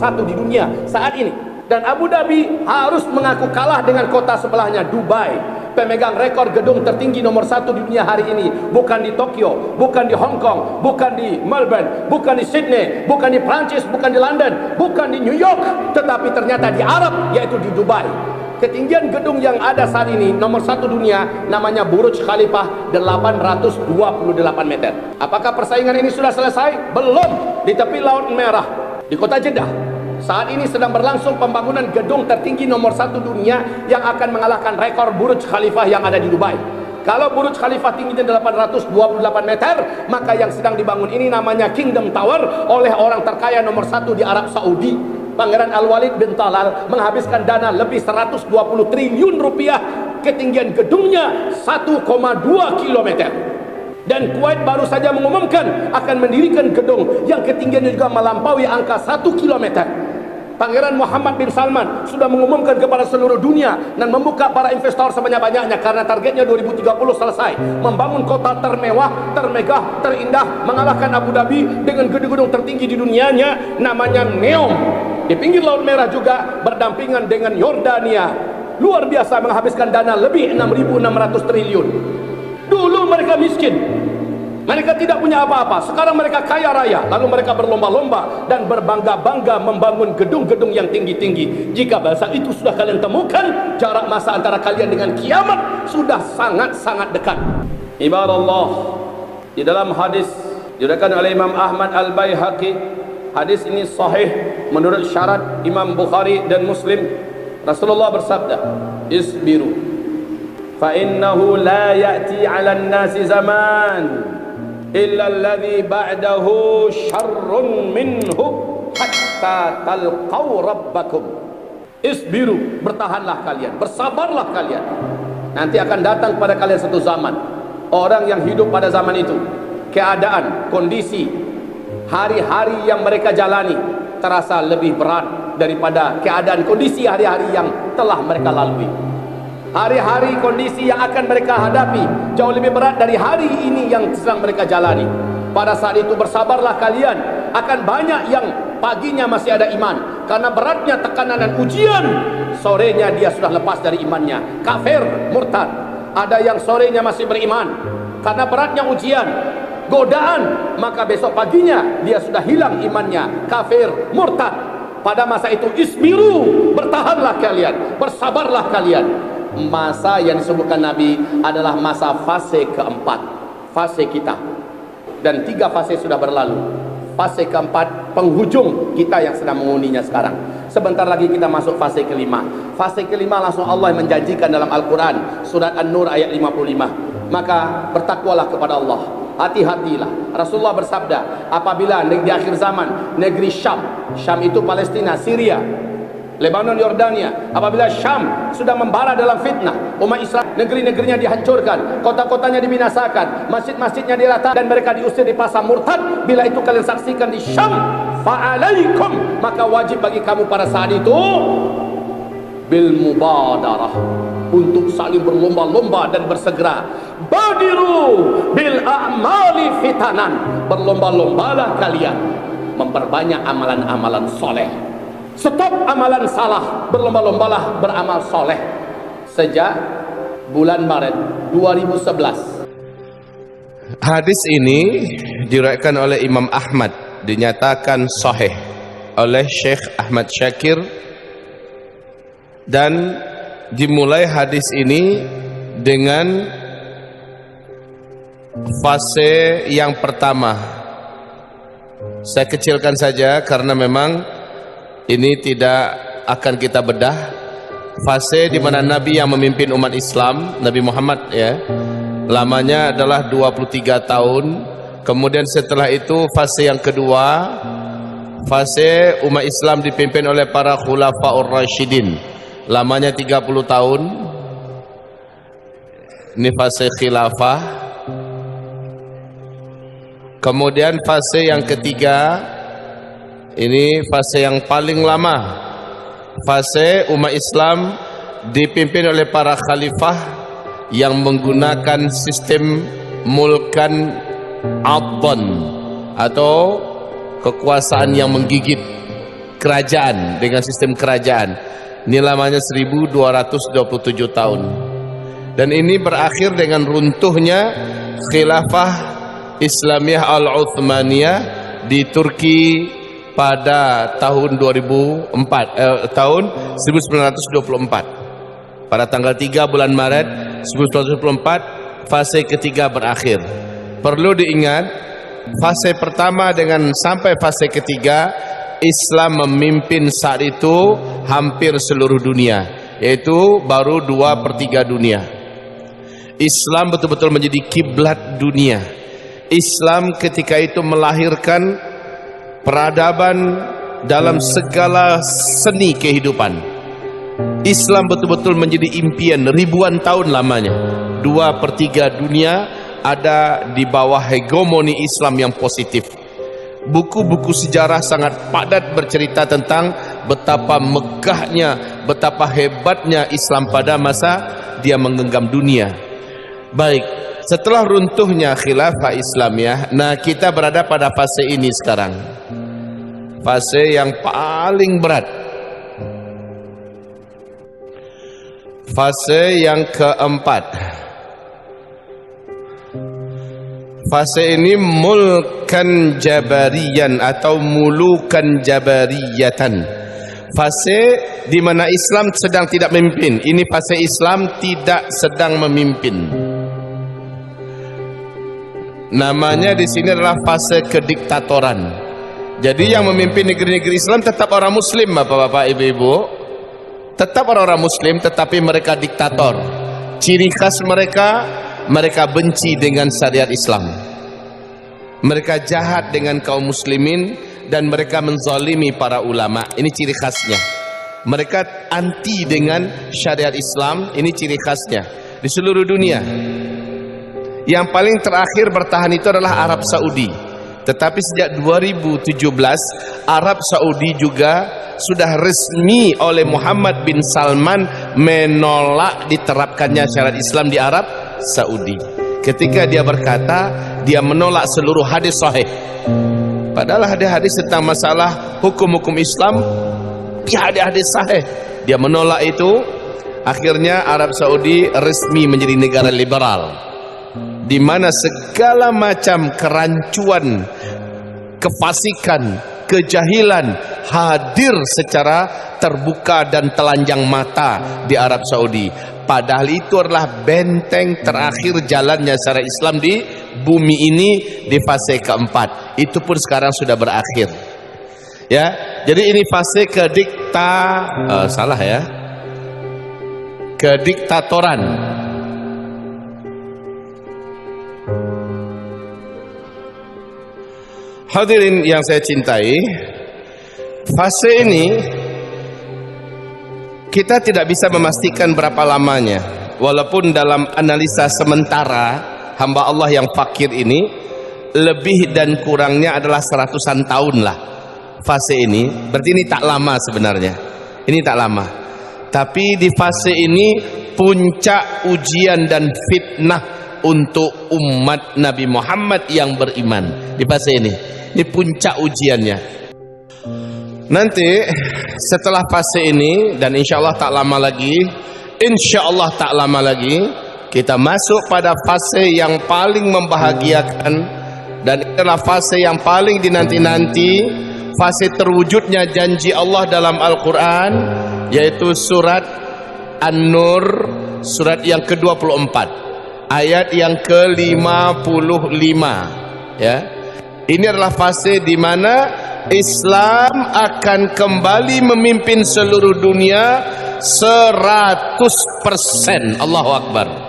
1 di dunia saat ini. Dan Abu Dhabi harus mengaku kalah dengan kota sebelahnya, Dubai, pemegang rekor gedung tertinggi nomor 1 di dunia hari ini. Bukan di Tokyo, bukan di Hong Kong, bukan di Melbourne, bukan di Sydney, bukan di Prancis, bukan di London, bukan di New York, tetapi ternyata di Arab, yaitu di Dubai. Ketinggian gedung yang ada saat ini nomor 1 dunia namanya Burj Khalifah, 828 meter. Apakah persaingan ini sudah selesai? Belum. Di tepi Laut Merah, di kota Jeddah, saat ini sedang berlangsung pembangunan gedung tertinggi nomor 1 dunia yang akan mengalahkan rekor Burj Khalifah yang ada di Dubai. Kalau Burj Khalifah tingginya 828 meter, maka yang sedang dibangun ini namanya Kingdom Tower oleh orang terkaya nomor 1 di Arab Saudi, Pangeran Al-Walid bin Talal, menghabiskan dana lebih 120 triliun rupiah. Ketinggian gedungnya 1,2 kilometer. Dan Kuwait baru saja mengumumkan akan mendirikan gedung yang ketinggiannya juga melampaui angka 1 kilometer. Pangeran Muhammad bin Salman sudah mengumumkan kepada seluruh dunia dan membuka para investor sebanyak-banyaknya karena targetnya 2030 selesai membangun kota termewah, termegah, terindah, mengalahkan Abu Dhabi dengan gedung-gedung tertinggi di dunianya namanya NEOM. Di pinggir Laut Merah juga berdampingan dengan Yordania. Luar biasa, menghabiskan dana lebih 6.600 triliun. Dulu mereka miskin, mereka tidak punya apa-apa. Sekarang mereka kaya raya. Lalu mereka berlomba-lomba dan berbangga-bangga membangun gedung-gedung yang tinggi-tinggi. Jika bahasa itu sudah kalian temukan, jarak masa antara kalian dengan kiamat sudah sangat-sangat dekat. Ibadallah, di dalam hadis diriwayatkan oleh Imam Ahmad Al-Baihaqi, hadis ini sahih menurut syarat Imam Bukhari dan Muslim. Rasulullah bersabda, "Isbiru fa innahu la ya'ti 'alan nasi zaman illa alladhi ba'dahu syarrun minhu hatta talqaw rabbakum." Isbiru, bertahanlah kalian, bersabarlah kalian. Nanti akan datang kepada kalian satu zaman, orang yang hidup pada zaman itu, keadaan, kondisi, hari-hari yang mereka jalani terasa lebih berat daripada keadaan kondisi hari-hari yang telah mereka lalui. Hari-hari kondisi yang akan mereka hadapi jauh lebih berat dari hari ini yang sedang mereka jalani. Pada saat itu bersabarlah kalian. Akan banyak yang paginya masih ada iman, karena beratnya tekanan dan ujian, sorenya dia sudah lepas dari imannya, kafir, murtad. Ada yang sorenya masih beriman, karena beratnya ujian, godaan, maka besok paginya dia sudah hilang imannya, kafir, murtad. Pada masa itu isbiru, bertahanlah kalian, bersabarlah kalian. Masa yang disebutkan Nabi adalah masa fase keempat, fase kita, dan 3 fase sudah berlalu. Fase keempat, penghujung kita yang sedang menghuninya sekarang. Sebentar lagi kita masuk fase kelima. Fase kelima langsung Allah menjanjikan dalam Al-Quran, surat An-Nur ayat 55. Maka bertakwalah kepada Allah, hati-hatilah. Rasulullah bersabda, apabila di akhir zaman negeri Syam, Syam itu Palestina, Syria, Lebanon, Yordania, apabila Syam sudah membara dalam fitnah, umat Islam, negeri-negerinya dihancurkan, kota-kotanya dibinasakan, masjid-masjidnya dirata, dan mereka diusir di pasar murtad, bila itu kalian saksikan di Syam, fa'alaikum, maka wajib bagi kamu pada saat itu bil mubadarah, untuk saling berlomba-lomba dan bersegera. Badiru bil a'mali fitanan, berlomba-lombalah kalian memperbanyak amalan-amalan soleh. Stop amalan salah, berlomba-lombalah beramal soleh. Sejak bulan Maret 2011. Hadis ini diriwayatkan oleh Imam Ahmad, dinyatakan sahih oleh Syekh Ahmad Syakir, dan dimulai hadis ini dengan fase yang pertama. Saya kecilkan saja karena memang ini tidak akan kita bedah. Fase di mana Nabi yang memimpin umat Islam, Nabi Muhammad ya, lamanya adalah 23 tahun. Kemudian setelah itu fase yang kedua, fase umat Islam dipimpin oleh para khulafaur rasyidin, lamanya 30 tahun. Ini fase khilafah. Kemudian fase yang ketiga, ini fase yang paling lama, fase umat Islam dipimpin oleh para khalifah yang menggunakan sistem mulkan adhan atau kekuasaan yang menggigit. kerajaan, dengan sistem kerajaan. Ini lamanya 1227 tahun. Dan ini berakhir dengan runtuhnya khilafah Islamiyah Al-Uthmaniyah di Turki pada tahun 1924. Pada tanggal 3 bulan Maret 1924 fase ketiga berakhir. Perlu diingat, fase pertama dengan sampai fase ketiga Islam memimpin saat itu hampir seluruh dunia, yaitu baru 2/3 dunia. Islam betul-betul menjadi kiblat dunia. Islam ketika itu melahirkan peradaban dalam segala seni kehidupan. Islam betul-betul menjadi impian ribuan tahun lamanya. 2/3 dunia ada di bawah hegemoni Islam yang positif. Buku-buku sejarah sangat padat bercerita tentang betapa megahnya, betapa hebatnya Islam pada masa dia menggenggam dunia. Baik, setelah runtuhnya khilafah Islamiyah, nah kita berada pada fase ini sekarang. Fase yang paling berat. Fase yang keempat. Fase ini mulkan jabariyan atau mulukan jabariyatan. Fase di mana Islam sedang tidak memimpin. Ini fase Islam tidak sedang memimpin. Namanya di sini adalah fase kediktatoran. Jadi yang memimpin negeri-negeri Islam tetap orang Muslim, Bapak-bapak, Ibu-ibu. Tetap orang-orang Muslim, tetapi mereka diktator. Ciri khas mereka benci dengan syariat Islam. Mereka jahat dengan kaum muslimin dan mereka menzalimi para ulama. Ini ciri khasnya. Mereka anti dengan syariat Islam. Ini ciri khasnya di seluruh dunia. Yang paling terakhir bertahan itu adalah Arab Saudi. Tetapi sejak 2017 Arab Saudi juga sudah resmi oleh Muhammad bin Salman menolak diterapkannya syariat Islam di Arab Saudi. Ketika dia berkata dia menolak seluruh hadis sahih, padahal hadis-hadis tentang masalah hukum-hukum Islam hadis sahih, dia menolak itu. Akhirnya Arab Saudi resmi menjadi negara liberal, di mana segala macam kerancuan, kefasikan, kejahilan hadir secara terbuka dan telanjang mata di Arab Saudi. Padahal itu adalah benteng terakhir jalannya syariat Islam di bumi ini di fase keempat. Itu pun sekarang sudah berakhir. Ya, jadi ini fase kediktatoran. Hadirin yang saya cintai, fase ini kita tidak bisa memastikan berapa lamanya. Walaupun dalam analisa sementara hamba Allah yang fakir ini lebih dan kurangnya adalah 100-an tahun lah fase ini. Berarti ini tak lama sebenarnya. Ini tak lama. Tapi di fase ini puncak ujian dan fitnah untuk umat Nabi Muhammad yang beriman. Di fase ini puncak ujiannya. Nanti setelah fase ini dan insya Allah tak lama lagi kita masuk pada fase yang paling membahagiakan, dan itulah fase yang paling dinanti-nanti, fase terwujudnya janji Allah dalam Al-Quran, yaitu surat An-Nur, surat yang ke-24 ayat yang ke-55 ya. Ini adalah fase di mana Islam akan kembali memimpin seluruh dunia 100%. Allahu Akbar.